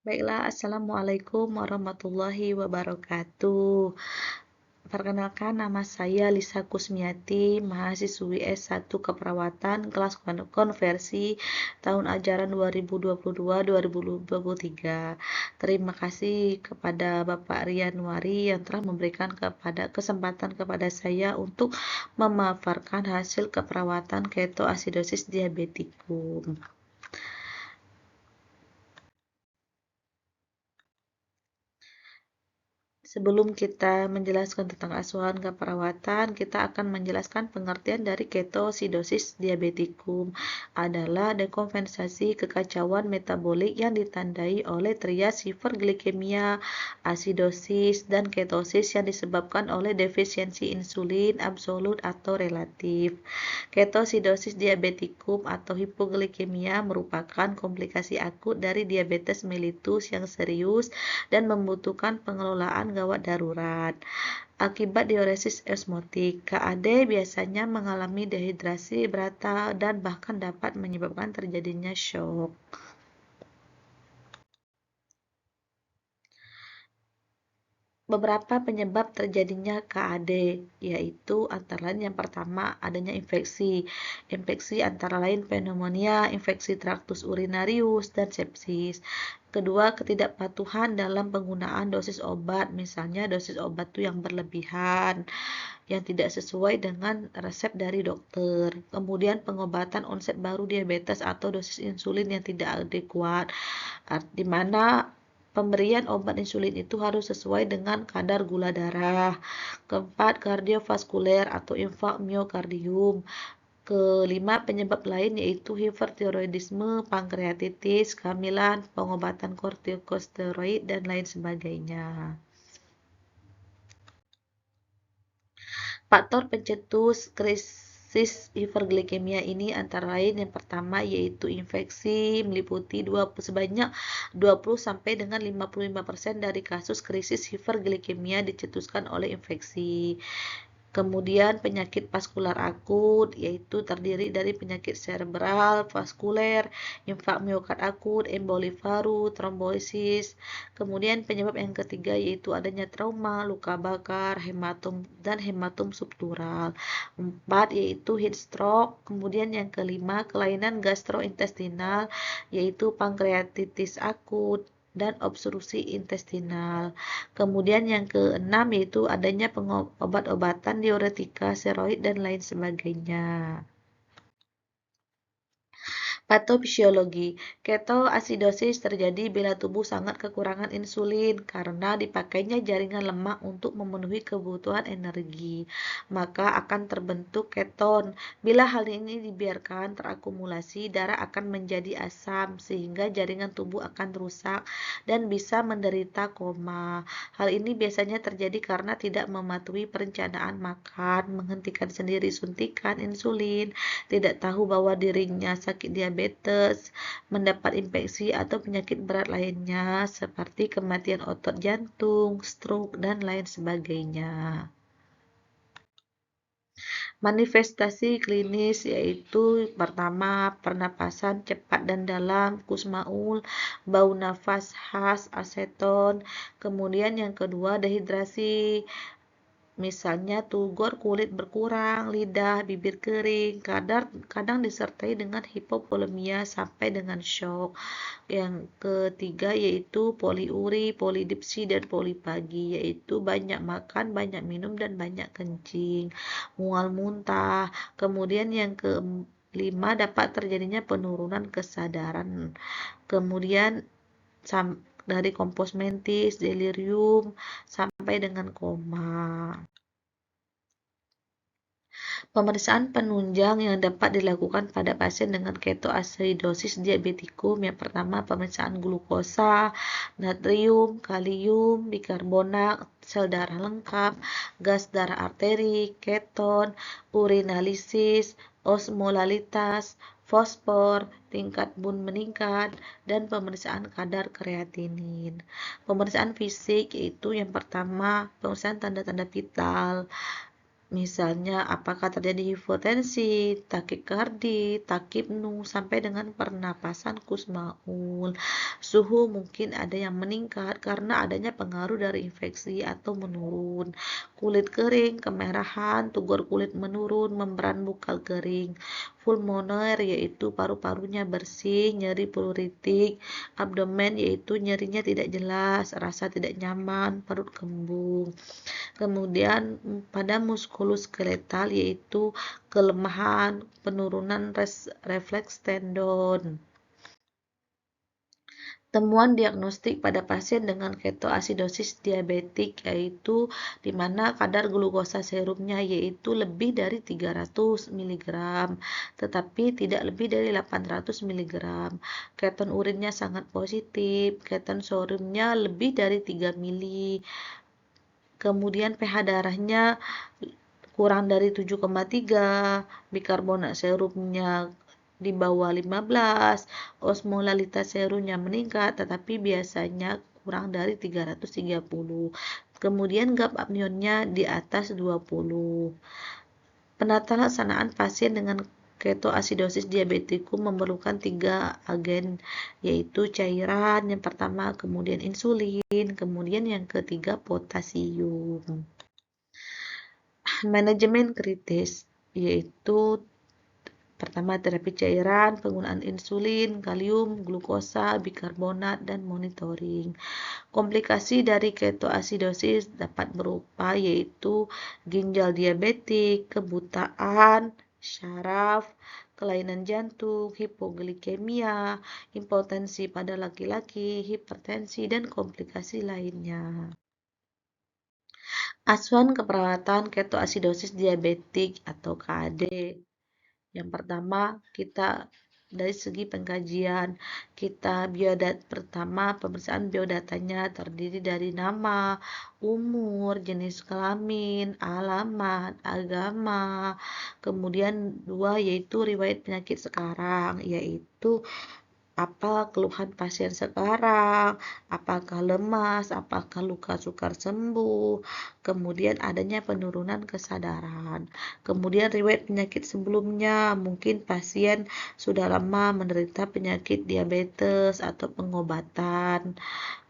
Baiklah, Assalamualaikum warahmatullahi wabarakatuh. Perkenalkan, nama saya Lisa Kusmiati, mahasiswi S1 Keperawatan, kelas konversi tahun ajaran 2022-2023. Terima kasih kepada Bapak Rianwari yang telah memberikan kesempatan kepada saya untuk memaparkan hasil keperawatan ketoasidosis diabetikum. Sebelum kita menjelaskan tentang asuhan keperawatan, kita akan menjelaskan pengertian dari ketosidosis diabetikum adalah dekompensasi kekacauan metabolik yang ditandai oleh trias hiperglikemia, asidosis, dan ketosis yang disebabkan oleh defisiensi insulin absolut atau relatif. Ketosidosis diabetikum atau hipoglikemia merupakan komplikasi akut dari diabetes mellitus yang serius dan membutuhkan pengelolaan gawat darurat. Akibat diuresis osmotik, KAD biasanya mengalami dehidrasi berata dan bahkan dapat menyebabkan terjadinya shock. Beberapa penyebab terjadinya KAD, yaitu antara lain yang pertama adanya infeksi antara lain pneumonia, infeksi traktus urinarius, dan sepsis. Kedua, ketidakpatuhan dalam penggunaan dosis obat, misalnya dosis obat itu yang berlebihan, yang tidak sesuai dengan resep dari dokter. Kemudian pengobatan onset baru diabetes atau dosis insulin yang tidak adekuat, di mana pemberian obat insulin itu harus sesuai dengan kadar gula darah. Keempat, kardiovaskuler atau infark miokardium. Kelima, penyebab lain yaitu hipertiroidisme, pankreatitis, kehamilan, pengobatan kortikosteroid, dan lain sebagainya. Faktor pencetus krisis hiperglikemia ini antara lain yang pertama yaitu infeksi meliputi sebanyak 20 sampai dengan 55% dari kasus krisis hiperglikemia dicetuskan oleh infeksi. Kemudian penyakit vaskular akut yaitu terdiri dari penyakit serebral, vaskuler, infark miokard akut, emboli paru, trombosis. Kemudian penyebab yang ketiga yaitu adanya trauma, luka bakar, hematom subdural. 4 yaitu heat stroke. Kemudian yang kelima kelainan gastrointestinal yaitu pankreatitis akut dan obstruksi intestinal. Kemudian yang keenam yaitu adanya obat-obatan diuretika, steroid, dan lain sebagainya. Patofisiologi. Ketoasidosis terjadi bila tubuh sangat kekurangan insulin karena dipakainya jaringan lemak untuk memenuhi kebutuhan energi. Maka akan terbentuk keton. Bila hal ini dibiarkan terakumulasi, darah akan menjadi asam sehingga jaringan tubuh akan rusak dan bisa menderita koma. Hal ini biasanya terjadi karena tidak mematuhi perencanaan makan, menghentikan sendiri suntikan insulin, tidak tahu bahwa dirinya sakit diabetes, mendapat infeksi atau penyakit berat lainnya seperti kematian otot jantung, stroke, dan lain sebagainya. Manifestasi klinis yaitu pertama pernapasan cepat dan dalam, kusmaul, bau nafas khas, aseton. Kemudian yang kedua dehidrasi, misalnya tugor kulit berkurang, lidah, bibir kering, kadang disertai dengan hipovolemia sampai dengan shock. Yang ketiga yaitu poliuri, polidipsi, dan polipagi, yaitu banyak makan, banyak minum, dan banyak kencing, mual muntah. Kemudian yang kelima dapat terjadinya penurunan kesadaran. Kemudian dari kompos mentis, delirium, sampai dengan koma. Pemeriksaan penunjang yang dapat dilakukan pada pasien dengan ketoasidosis diabetikum yang pertama pemeriksaan glukosa, natrium, kalium, bikarbonat, sel darah lengkap, gas darah arteri, keton, urinalisis, osmolalitas, fosfor, tingkat bun meningkat, dan pemeriksaan kadar kreatinin. Pemeriksaan fisik yaitu yang pertama pemeriksaan tanda-tanda vital, Misalnya, apakah terjadi hipotensi, takikardi, takipnu, sampai dengan pernapasan kusmaul. Suhu mungkin ada yang meningkat karena adanya pengaruh dari infeksi atau menurun. Kulit kering, kemerahan, tugor kulit menurun, membran bukal kering. Pulmoner yaitu paru-parunya bersih, nyeri pleuritik. Abdomen yaitu nyerinya tidak jelas, rasa tidak nyaman, perut kembung. Kemudian pada muskuloskeletal yaitu kelemahan, penurunan refleks tendon. Temuan diagnostik pada pasien dengan ketoasidosis diabetik yaitu di mana kadar glukosa serumnya yaitu lebih dari 300 mg, tetapi tidak lebih dari 800 mg. Keton urinnya sangat positif, keton serumnya lebih dari 3 mili. Kemudian pH darahnya kurang dari 7,3, bikarbonat serumnya di bawah 15, osmolalitas serumnya meningkat tetapi biasanya kurang dari 330. Kemudian gap amnionnya di atas 20. Penata laksanaan pasien dengan ketoasidosis diabetikum memerlukan 3 agen, yaitu cairan yang pertama, kemudian insulin, kemudian yang ketiga potasium. Manajemen kritis yaitu pertama terapi cairan, penggunaan insulin, kalium, glukosa, bikarbonat, dan monitoring. Komplikasi dari ketoasidosis dapat berupa yaitu ginjal diabetik, kebutaan, syaraf, kelainan jantung, hipoglikemia, impotensi pada laki-laki, hipertensi, dan komplikasi lainnya. Asuhan keperawatan ketoasidosis diabetik atau KAD. Yang pertama, kita dari segi pengkajian, pertama pemeriksaan biodatanya terdiri dari nama, umur, jenis kelamin, alamat, agama. Kemudian dua yaitu riwayat penyakit sekarang, yaitu apa keluhan pasien sekarang, apakah lemas, apakah luka sukar sembuh, kemudian adanya penurunan kesadaran. Kemudian riwayat penyakit sebelumnya, mungkin pasien sudah lama menderita penyakit diabetes atau pengobatan.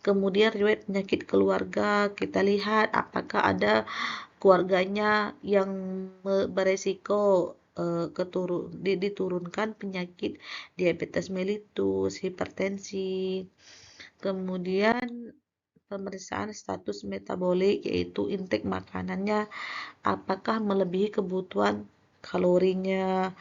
Kemudian riwayat penyakit keluarga, kita lihat apakah ada keluarganya yang beresiko diturunkan penyakit diabetes mellitus, hipertensi. Kemudian pemeriksaan status metabolik yaitu intake makanannya apakah melebihi kebutuhan kalorinya.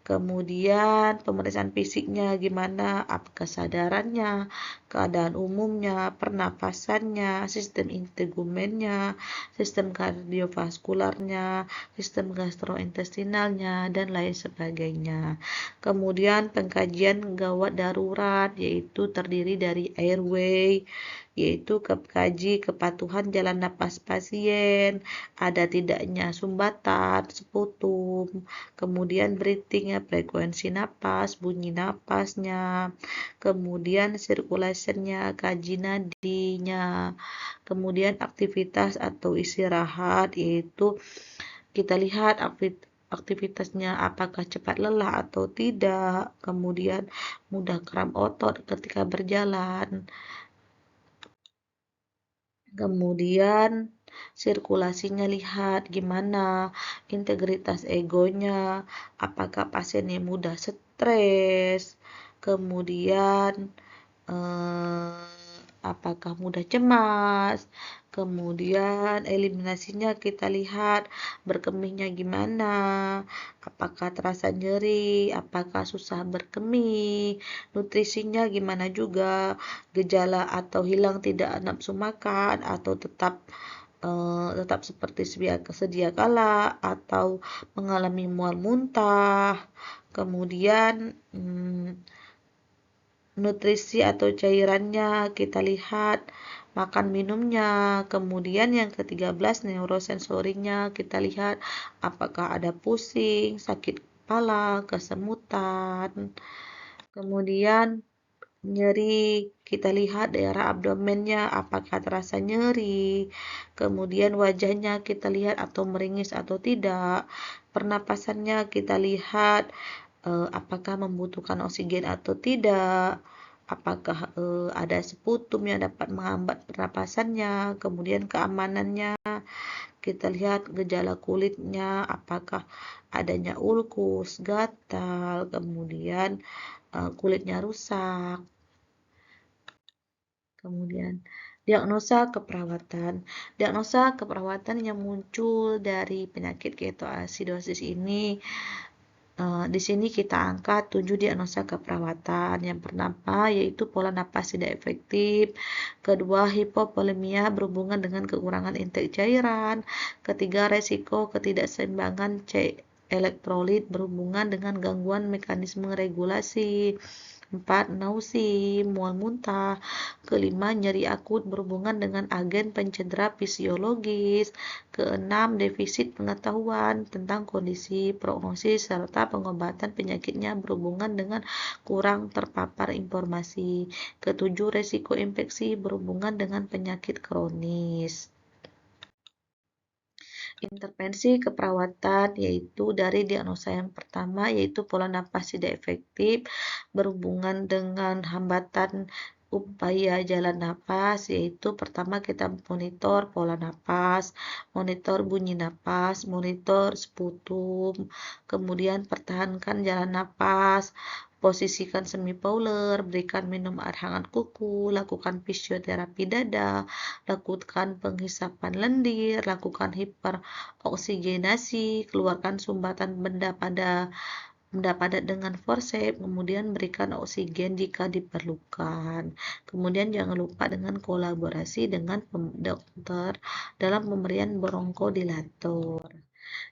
Kemudian pemeriksaan fisiknya gimana, kesadarannya, keadaan umumnya, pernapasannya, sistem integumennya, sistem kardiovaskularnya, sistem gastrointestinalnya, dan lain sebagainya. Kemudian pengkajian gawat darurat yaitu terdiri dari airway, yaitu kaji kepatuhan jalan napas pasien, ada tidaknya sumbatan, sputum, kemudian breathing frekuensi napas, bunyi napasnya, kemudian circulationnya, kaji nadinya, kemudian aktivitas atau istirahat, yaitu kita lihat aktivitasnya apakah cepat lelah atau tidak, kemudian mudah kram otot ketika berjalan. Kemudian sirkulasinya lihat gimana, integritas egonya, apakah pasiennya mudah stres, kemudian apakah mudah cemas, kemudian eliminasinya kita lihat berkemihnya gimana, apakah terasa nyeri, apakah susah berkemih, nutrisinya gimana juga, gejala atau hilang tidak nafsu makan atau tetap seperti sedia kala atau mengalami mual muntah. Kemudian nutrisi atau cairannya kita lihat, makan minumnya. Kemudian yang ke-13 neurosensorinya kita lihat apakah ada pusing, sakit kepala, kesemutan. Kemudian nyeri, kita lihat daerah abdomennya apakah terasa nyeri, kemudian wajahnya kita lihat atau meringis atau tidak, pernapasannya kita lihat apakah membutuhkan oksigen atau tidak, apakah ada sekutum yang dapat menghambat pernapasannya, kemudian keamanannya, kita lihat gejala kulitnya, apakah adanya ulkus, gatal, kemudian kulitnya rusak. Kemudian diagnosa keperawatan. Diagnosa keperawatan yang muncul dari penyakit ketoasidosis ini, di sini kita angkat 7 diagnosa keperawatan. Yang pertama yaitu pola napas tidak efektif, kedua hipovolemia berhubungan dengan kekurangan intake cairan, ketiga resiko ketidakseimbangan elektrolit berhubungan dengan gangguan mekanisme regulasi, 4. Nausi, mual muntah. Kelima, nyeri akut berhubungan dengan agen pencedera fisiologis. Keenam, defisit pengetahuan tentang kondisi prognosis serta pengobatan penyakitnya berhubungan dengan kurang terpapar informasi. Ketujuh, resiko infeksi berhubungan dengan penyakit kronis. Intervensi keperawatan yaitu dari diagnosa yang pertama yaitu pola napas tidak efektif berhubungan dengan hambatan upaya jalan napas, yaitu pertama kita monitor pola napas, monitor bunyi napas, monitor sputum, kemudian pertahankan jalan napas, posisikan semi-pauler, berikan minum air hangat kuku, lakukan fisioterapi dada, lakukan penghisapan lendir, lakukan hiperoksigenasi, keluarkan sumbatan benda padat dengan forceps, kemudian berikan oksigen jika diperlukan. Kemudian jangan lupa dengan kolaborasi dengan dokter dalam pemberian bronkodilator.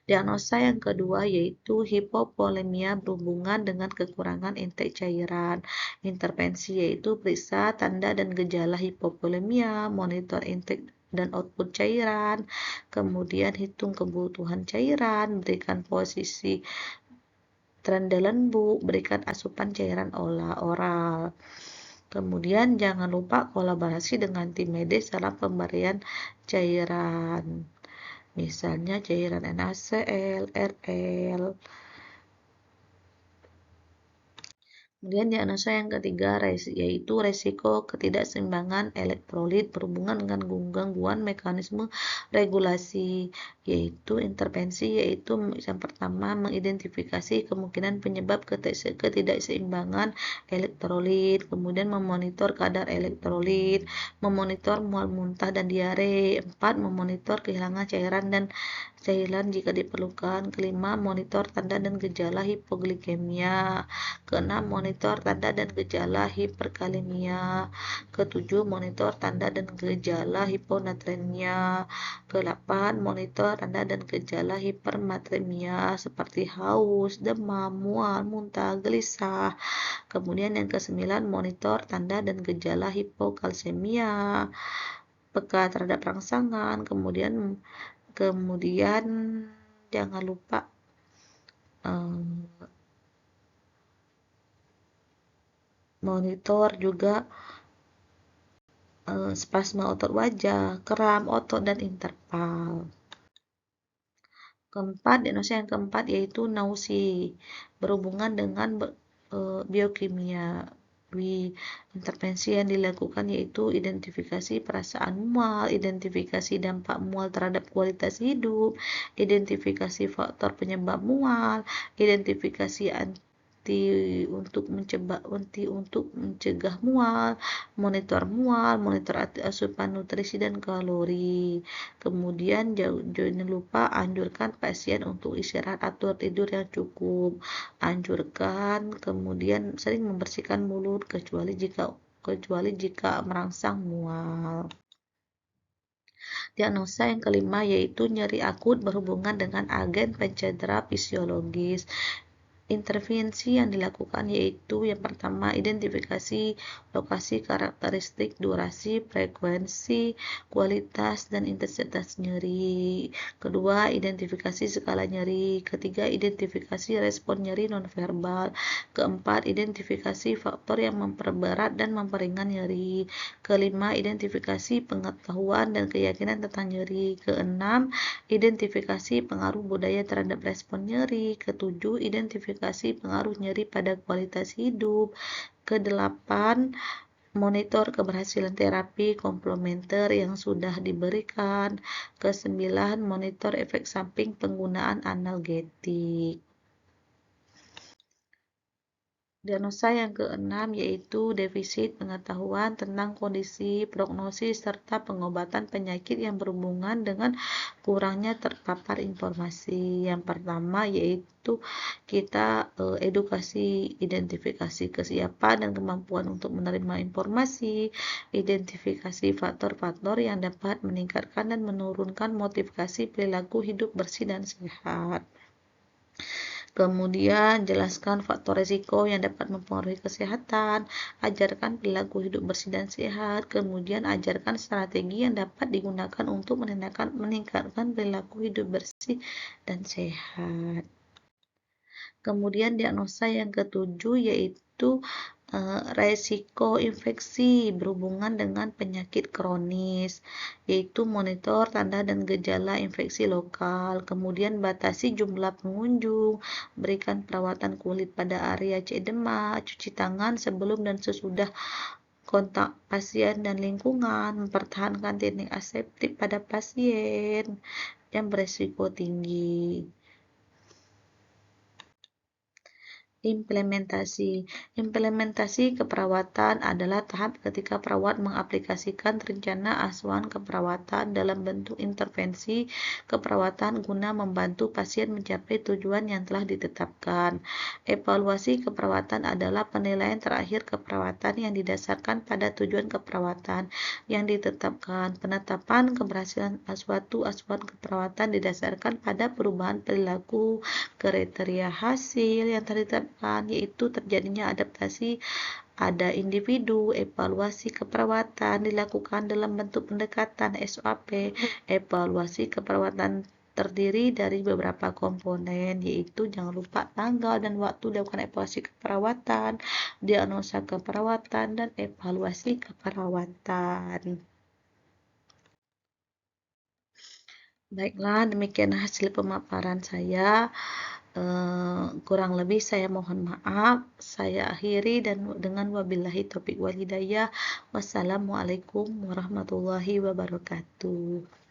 Diagnosa yang kedua yaitu hipovolemia berhubungan dengan kekurangan intake cairan. Intervensi yaitu periksa tanda dan gejala hipovolemia, monitor intake dan output cairan, kemudian hitung kebutuhan cairan, berikan posisi rendah lembut, berikan asupan cairan oral. Kemudian jangan lupa kolaborasi dengan tim medis dalam pemberian cairan. Misalnya cairan NaCl, RL. Kemudian diagnosa yang ketiga yaitu resiko ketidakseimbangan elektrolit berhubungan dengan gangguan mekanisme regulasi, yaitu intervensi yaitu yang pertama mengidentifikasi kemungkinan penyebab ketidakseimbangan elektrolit, kemudian memonitor kadar elektrolit, memonitor mual muntah dan diare, 4. Memonitor kehilangan cairan jika diperlukan, kelima monitor tanda dan gejala hipoglikemia, keenam monitor tanda dan gejala hiperkalemia, ketujuh monitor tanda dan gejala hiponatremia, kedelapan monitor tanda dan gejala hipernatremia seperti haus, demam, mual, muntah, gelisah. Kemudian yang kesembilan monitor tanda dan gejala hipokalsemia, peka terhadap rangsangan, kemudian jangan lupa monitor juga spasma otot wajah, kram otot dan interval. Diagnosa yang keempat yaitu nausi berhubungan dengan biokimia. Intervensi yang dilakukan yaitu identifikasi perasaan mual, identifikasi dampak mual terhadap kualitas hidup, identifikasi faktor penyebab mual, identifikasi untuk mencegah mual, monitor asupan nutrisi dan kalori. Kemudian jangan lupa anjurkan pasien untuk istirahat, atur tidur yang cukup, kemudian sering membersihkan mulut kecuali jika merangsang mual. Diagnosa yang kelima yaitu nyeri akut berhubungan dengan agen pencedera fisiologis. Intervensi yang dilakukan yaitu yang pertama, identifikasi lokasi, karakteristik, durasi, frekuensi, kualitas, dan intensitas nyeri. Kedua, identifikasi skala nyeri. Ketiga, identifikasi respon nyeri nonverbal. Keempat, identifikasi faktor yang memperberat dan memperingan nyeri. Kelima, identifikasi pengetahuan dan keyakinan tentang nyeri. Keenam, identifikasi pengaruh budaya terhadap respon nyeri. Ketujuh, identifikasi pengaruh nyeri pada kualitas hidup. Kedelapan, monitor keberhasilan terapi komplementer yang sudah diberikan. Kesembilan, monitor efek samping penggunaan analgetik. Diagnosa yang keenam yaitu defisit pengetahuan tentang kondisi, prognosis, serta pengobatan penyakit yang berhubungan dengan kurangnya terpapar informasi. Yang pertama yaitu kita edukasi, identifikasi kesiapan dan kemampuan untuk menerima informasi, identifikasi faktor-faktor yang dapat meningkatkan dan menurunkan motivasi perilaku hidup bersih dan sehat. Kemudian, jelaskan faktor risiko yang dapat mempengaruhi kesehatan. Ajarkan perilaku hidup bersih dan sehat. Kemudian, ajarkan strategi yang dapat digunakan untuk meningkatkan perilaku hidup bersih dan sehat. Kemudian, diagnosa yang ketujuh yaitu resiko infeksi berhubungan dengan penyakit kronis, yaitu monitor tanda dan gejala infeksi lokal, kemudian batasi jumlah pengunjung, berikan perawatan kulit pada area edema, cuci tangan sebelum dan sesudah kontak pasien dan lingkungan, mempertahankan teknik aseptik pada pasien yang beresiko tinggi. Implementasi keperawatan adalah tahap ketika perawat mengaplikasikan rencana asuhan keperawatan dalam bentuk intervensi keperawatan guna membantu pasien mencapai tujuan yang telah ditetapkan. Evaluasi keperawatan adalah penilaian terakhir keperawatan yang didasarkan pada tujuan keperawatan yang ditetapkan. Penetapan keberhasilan suatu asuhan keperawatan didasarkan pada perubahan perilaku, kriteria hasil yang tertetapkan, yaitu terjadinya adaptasi ada individu. Evaluasi keperawatan dilakukan dalam bentuk pendekatan SOP. Evaluasi keperawatan terdiri dari beberapa komponen, yaitu jangan lupa tanggal dan waktu dilakukan evaluasi keperawatan, diagnosa keperawatan, dan evaluasi keperawatan. Baiklah, demikian hasil pemaparan saya. Kurang lebih saya mohon maaf. Saya akhiri dan dengan wabillahi taufiq wal hidayah. Wassalamualaikum warahmatullahi wabarakatuh.